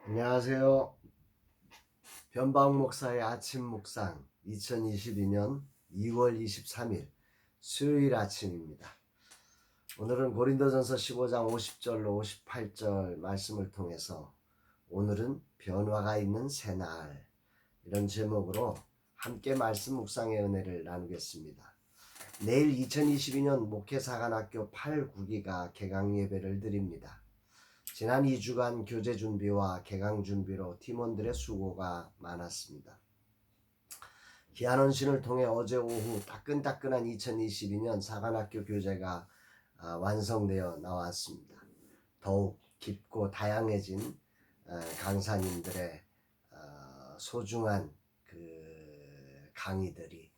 안녕하세요. 변방 목사의 아침 묵상 2022년 2월 23일 수요일 아침입니다. 오늘은 고린도전서 15장 50절로 58절 말씀을 통해서 오늘은 변화가 있는 새날 이런 제목으로 함께 말씀 묵상의 은혜를 나누겠습니다. 내일 2022년 목회사관학교 8구기가 개강 예배를 드립니다. 지난 2주간 교재 준비와 개강 준비로 팀원들의 수고가 많았습니다. 기한원신을 통해 어제 오후 따끈따끈한 2022년 사관학교 교재가 완성되어 나왔습니다. 더욱 깊고 다양해진 강사님들의 소중한 그 강의들이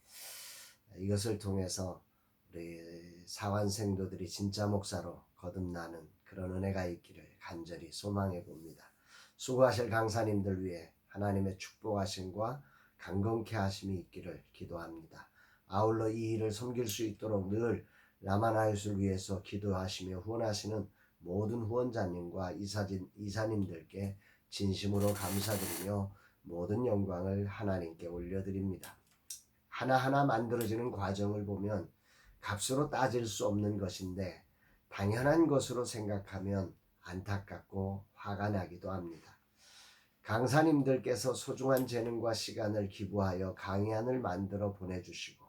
이것을 통해서 우리 사관생도들이 진짜 목사로 거듭나는 그런 은혜가 있기를 간절히 소망해 봅니다. 수고하실 강사님들 위해 하나님의 축복하심과 강건케 하심이 있기를 기도합니다. 아울러 이 일을 섬길 수 있도록 늘 라마나얏을 위해서 기도하시며 후원하시는 모든 후원자님과 이사님들께 진심으로 감사드리며 모든 영광을 하나님께 올려드립니다. 하나하나 만들어지는 과정을 보면 값으로 따질 수 없는 것인데 당연한 것으로 생각하면 안타깝고 화가 나기도 합니다. 강사님들께서 소중한 재능과 시간을 기부하여 강의안을 만들어 보내주시고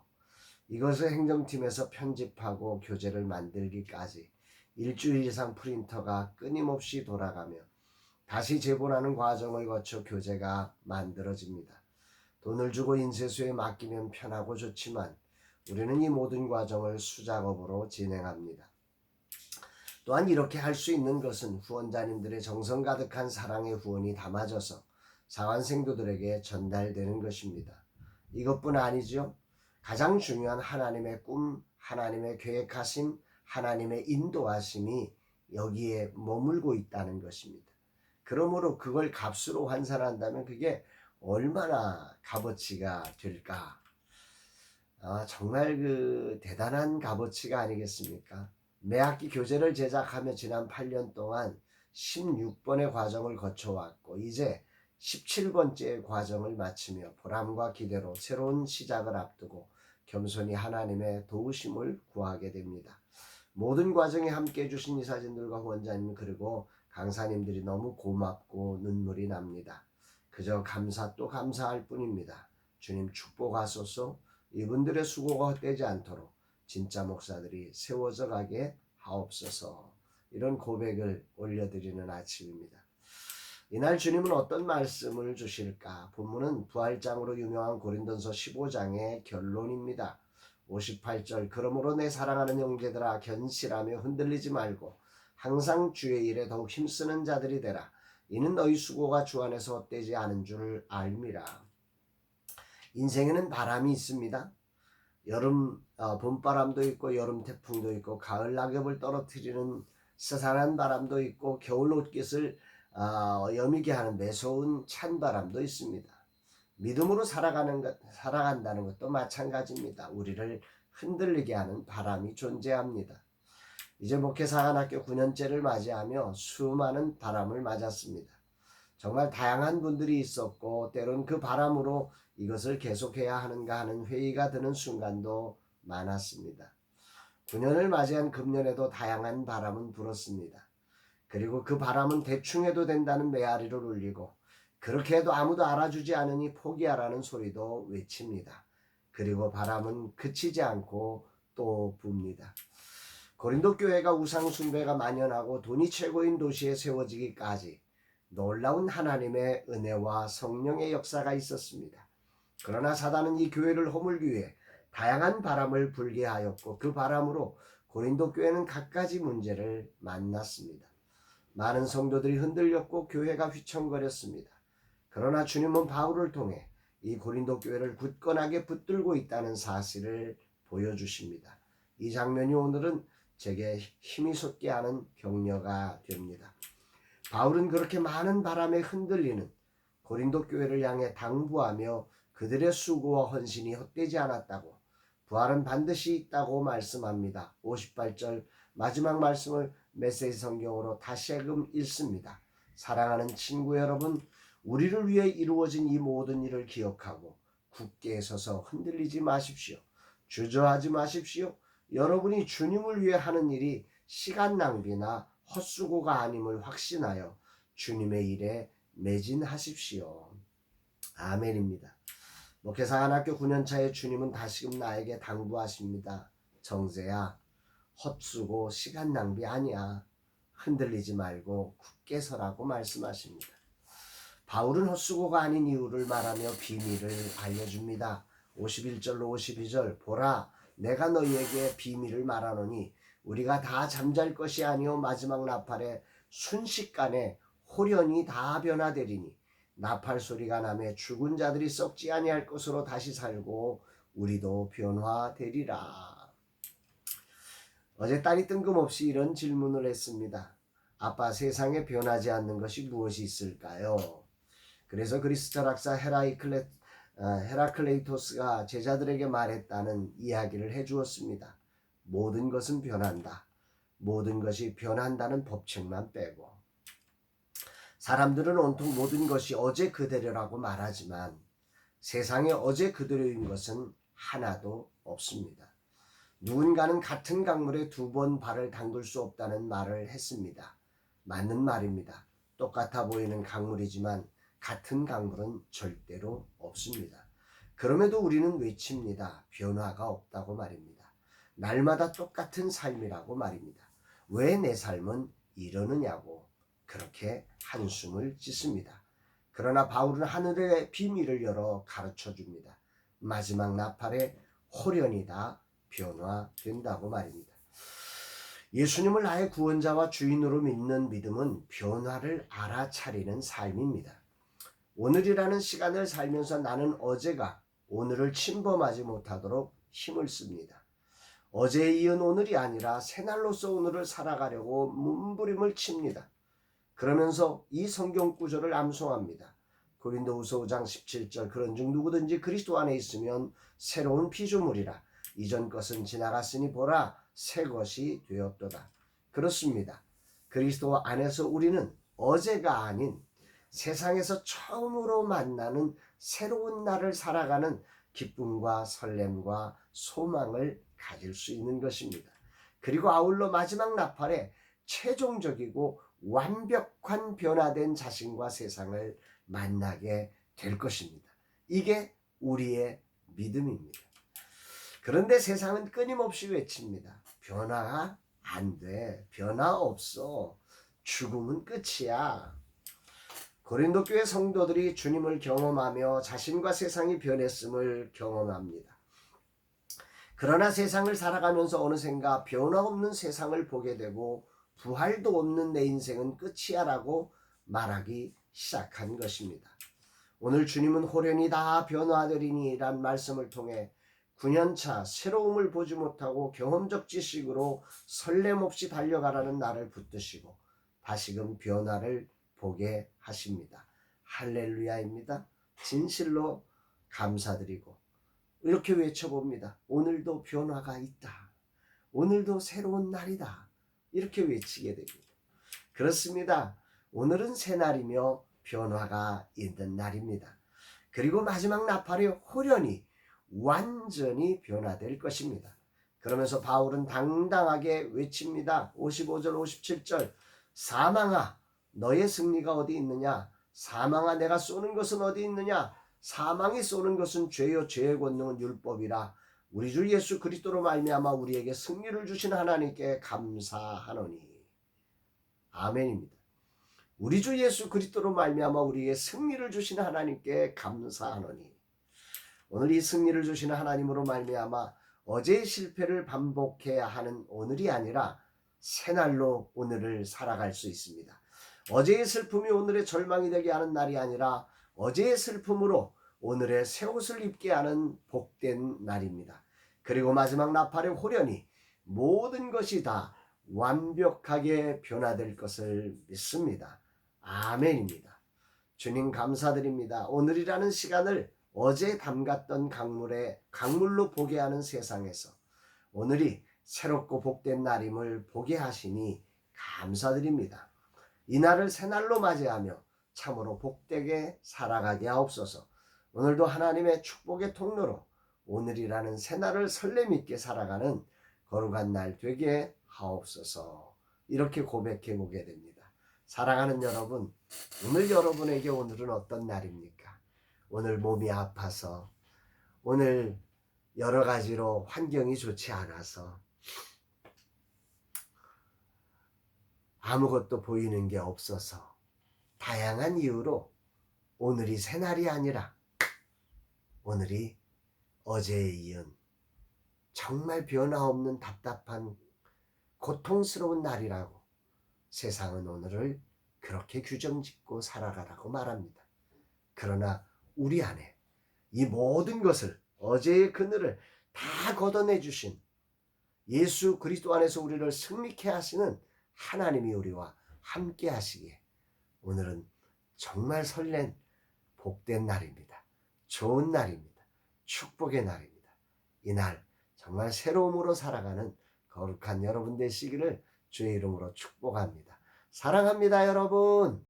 이것을 행정팀에서 편집하고 교재를 만들기까지 일주일 이상 프린터가 끊임없이 돌아가며 다시 제본하는 과정을 거쳐 교재가 만들어집니다. 돈을 주고 인쇄소에 맡기면 편하고 좋지만 우리는 이 모든 과정을 수작업으로 진행합니다. 또한 이렇게 할 수 있는 것은 후원자님들의 정성 가득한 사랑의 후원이 담아져서 사관생도들에게 전달되는 것입니다. 이것뿐 아니죠. 가장 중요한 하나님의 꿈, 하나님의 계획하심, 하나님의 인도하심이 여기에 머물고 있다는 것입니다. 그러므로 그걸 값으로 환산한다면 그게 얼마나 값어치가 될까? 정말 그 대단한 값어치가 아니겠습니까? 매학기 교재를 제작하며 지난 8년 동안 16번의 과정을 거쳐왔고 이제 17번째 과정을 마치며 보람과 기대로 새로운 시작을 앞두고 겸손히 하나님의 도우심을 구하게 됩니다. 모든 과정에 함께해 주신 이사진들과 후원자님 그리고 강사님들이 너무 고맙고 눈물이 납니다. 그저 감사 또 감사할 뿐입니다. 주님 축복하소서. 이분들의 수고가 헛되지 않도록 진짜 목사들이 세워져 가게 하옵소서. 이런 고백을 올려드리는 아침입니다. 이날 주님은 어떤 말씀을 주실까? 본문은 부활장으로 유명한 고린도서 15장의 결론입니다. 58절 그러므로 내 사랑하는 형제들아 견실하며 흔들리지 말고 항상 주의 일에 더욱 힘쓰는 자들이 되라. 이는 너희 수고가 주 안에서 헛되지 않은 줄 알미라. 인생에는 바람이 있습니다. 여름 봄바람도 있고 여름 태풍도 있고 가을 낙엽을 떨어뜨리는 스산한 바람도 있고 겨울 옷깃을 여미게 하는 매서운 찬바람도 있습니다. 믿음으로 살아간다는 것도 마찬가지입니다. 우리를 흔들리게 하는 바람이 존재합니다. 이제 목회사관학교 9년째를 맞이하며 수많은 바람을 맞았습니다. 정말 다양한 분들이 있었고 때론 그 바람으로 이것을 계속해야 하는가 하는 회의가 드는 순간도 많았습니다. 9년을 맞이한 금년에도 다양한 바람은 불었습니다. 그리고 그 바람은 대충 해도 된다는 메아리를 울리고 그렇게 해도 아무도 알아주지 않으니 포기하라는 소리도 외칩니다. 그리고 바람은 그치지 않고 또 붑니다. 고린도 교회가 우상 숭배가 만연하고 돈이 최고인 도시에 세워지기까지 놀라운 하나님의 은혜와 성령의 역사가 있었습니다. 그러나 사단은 이 교회를 허물기 위해 다양한 바람을 불게 하였고 그 바람으로 고린도 교회는 갖가지 문제를 만났습니다. 많은 성도들이 흔들렸고 교회가 휘청거렸습니다. 그러나 주님은 바울을 통해 이 고린도 교회를 굳건하게 붙들고 있다는 사실을 보여주십니다. 이 장면이 오늘은 제게 힘이 솟게 하는 격려가 됩니다. 바울은 그렇게 많은 바람에 흔들리는 고린도 교회를 향해 당부하며 그들의 수고와 헌신이 헛되지 않았다고 부활은 반드시 있다고 말씀합니다. 58절 마지막 말씀을 메시지 성경으로 다시금 읽습니다. 사랑하는 친구 여러분, 우리를 위해 이루어진 이 모든 일을 기억하고 굳게 서서 흔들리지 마십시오. 주저하지 마십시오. 여러분이 주님을 위해 하는 일이 시간 낭비나 헛수고가 아님을 확신하여 주님의 일에 매진하십시오. 아멘입니다. 목회사 한학교 9년차의 주님은 다시금 나에게 당부하십니다. 정세야, 헛수고 시간 낭비 아니야. 흔들리지 말고 굳게 서라고 말씀하십니다. 바울은 헛수고가 아닌 이유를 말하며 비밀을 알려줍니다. 51절로 52절, 보라, 내가 너희에게 비밀을 말하노니 우리가 다 잠잘 것이 아니요 마지막 나팔에 순식간에 홀연히 다 변화되리니 나팔 소리가 나매 죽은 자들이 썩지 아니할 것으로 다시 살고 우리도 변화되리라. 어제 딸이 뜬금없이 이런 질문을 했습니다. 아빠, 세상에 변하지 않는 것이 무엇이 있을까요? 그래서 그리스 철학사 헤라클레이토스가 제자들에게 말했다는 이야기를 해주었습니다. 모든 것은 변한다. 모든 것이 변한다는 법칙만 빼고. 사람들은 온통 모든 것이 어제 그대로라고 말하지만 세상에 어제 그대로인 것은 하나도 없습니다. 누군가는 같은 강물에 2번 발을 담글 수 없다는 말을 했습니다. 맞는 말입니다. 똑같아 보이는 강물이지만 같은 강물은 절대로 없습니다. 그럼에도 우리는 외칩니다. 변화가 없다고 말입니다. 날마다 똑같은 삶이라고 말입니다. 왜 내 삶은 이러느냐고 그렇게 한숨을 짓습니다. 그러나 바울은 하늘의 비밀을 열어 가르쳐 줍니다. 마지막 나팔에 홀연히 다 변화된다고 말입니다. 예수님을 나의 구원자와 주인으로 믿는 믿음은 변화를 알아차리는 삶입니다. 오늘이라는 시간을 살면서 나는 어제가 오늘을 침범하지 못하도록 힘을 씁니다. 어제에 이은 오늘이 아니라 새날로서 오늘을 살아가려고 몸부림을 칩니다. 그러면서 이 성경 구절을 암송합니다. 고린도후서 5장 17절, 그런즉 누구든지 그리스도 안에 있으면 새로운 피조물이라. 이전 것은 지나갔으니 보라, 새 것이 되었도다. 그렇습니다. 그리스도 안에서 우리는 어제가 아닌 세상에서 처음으로 만나는 새로운 날을 살아가는 기쁨과 설렘과 소망을 가질 수 있는 것입니다. 그리고 아울러 마지막 나팔에 최종적이고 완벽한 변화된 자신과 세상을 만나게 될 것입니다. 이게 우리의 믿음입니다. 그런데 세상은 끊임없이 외칩니다. 변화가 안 돼. 변화 없어. 죽음은 끝이야. 고린도 교회 성도들이 주님을 경험하며 자신과 세상이 변했음을 경험합니다. 그러나 세상을 살아가면서 어느샌가 변화 없는 세상을 보게 되고 부활도 없는 내 인생은 끝이야 라고 말하기 시작한 것입니다. 오늘 주님은 홀연히 다 변화되리니 란 말씀을 통해 9년차 새로움을 보지 못하고 경험적 지식으로 설렘 없이 달려가라는 나를 붙드시고 다시금 변화를 보게 하십니다. 할렐루야입니다. 진실로 감사드리고 이렇게 외쳐봅니다. 오늘도 변화가 있다. 오늘도 새로운 날이다. 이렇게 외치게 됩니다. 그렇습니다. 오늘은 새날이며 변화가 있는 날입니다. 그리고 마지막 나팔이 홀연히 완전히 변화될 것입니다. 그러면서 바울은 당당하게 외칩니다. 55절 57절, 사망아 너의 승리가 어디 있느냐? 사망아 내가 쏘는 것은 어디 있느냐? 사망이 쏘는 것은 죄요 죄의 권능은 율법이라. 우리 주 예수 그리스도로 말미암아 우리에게 승리를 주신 하나님께 감사하노니. 아멘입니다. 우리 주 예수 그리스도로 말미암아 우리에게 승리를 주신 하나님께 감사하노니. 오늘 이 승리를 주시는 하나님으로 말미암아 어제의 실패를 반복해야 하는 오늘이 아니라 새날로 오늘을 살아갈 수 있습니다. 어제의 슬픔이 오늘의 절망이 되게 하는 날이 아니라 어제의 슬픔으로 오늘의 새 옷을 입게 하는 복된 날입니다. 그리고 마지막 나팔의 홀연히 모든 것이 다 완벽하게 변화될 것을 믿습니다. 아멘입니다. 주님 감사드립니다. 오늘이라는 시간을 어제 담갔던 강물로 보게 하는 세상에서 오늘이 새롭고 복된 날임을 보게 하시니 감사드립니다. 이날을 새날로 맞이하며 참으로 복되게 살아가게 하옵소서. 오늘도 하나님의 축복의 통로로 오늘이라는 새날을 설렘 있게 살아가는 거룩한 날 되게 하옵소서. 이렇게 고백해 보게 됩니다. 사랑하는 여러분, 오늘 여러분에게 오늘은 어떤 날입니까? 오늘 몸이 아파서, 오늘 여러 가지로 환경이 좋지 않아서, 아무것도 보이는 게 없어서, 다양한 이유로 오늘이 새날이 아니라 오늘이 어제에 이은 정말 변화없는 답답한 고통스러운 날이라고 세상은 오늘을 그렇게 규정짓고 살아가라고 말합니다. 그러나 우리 안에 이 모든 것을, 어제의 그늘을 다 걷어내 주신 예수 그리스도 안에서 우리를 승리케 하시는 하나님이 우리와 함께 하시기에 오늘은 정말 설렌 복된 날입니다. 좋은 날입니다. 축복의 날입니다. 이날 정말 새로움으로 살아가는 거룩한 여러분 되시기를 주의 이름으로 축복합니다. 사랑합니다, 여러분.